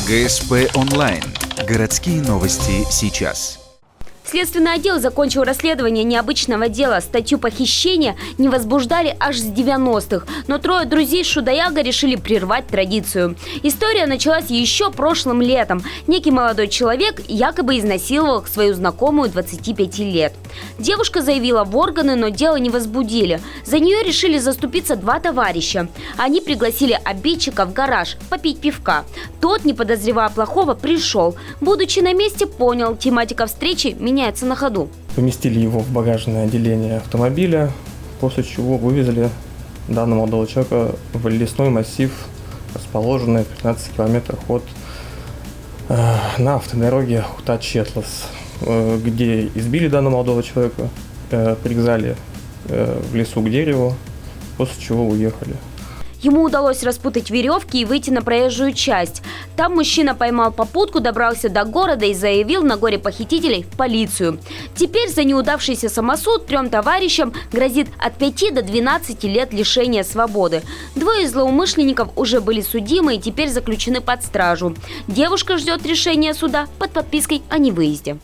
ГСП онлайн. Городские новости сейчас. Следственный отдел закончил расследование необычного дела. Статью похищения не возбуждали аж с 90-х. Но трое друзей Шудаяга решили прервать традицию. История началась еще прошлым летом. Некий молодой человек якобы изнасиловал свою знакомую 25 лет. Девушка заявила в органы, но дело не возбудили. За нее решили заступиться два товарища. Они пригласили обидчика в гараж попить пивка. Тот, не подозревая плохого, пришел. Будучи на месте, понял, тематика встречи меняется на ходу. Поместили его в багажное отделение автомобиля, после чего вывезли данного молодого человека в лесной массив, расположенный в 15 километрах на автодороге Ута-Четлас, где избили данного молодого человека, привязали в лесу к дереву, после чего уехали. Ему удалось распутать веревки и выйти на проезжую часть. Там мужчина поймал попутку, добрался до города и заявил на горе похитителей в полицию. Теперь за неудавшийся самосуд трем товарищам грозит от 5 до 12 лет лишения свободы. Двое злоумышленников уже были судимы и теперь заключены под стражу. Девушка ждет решения суда под подпиской о невыезде.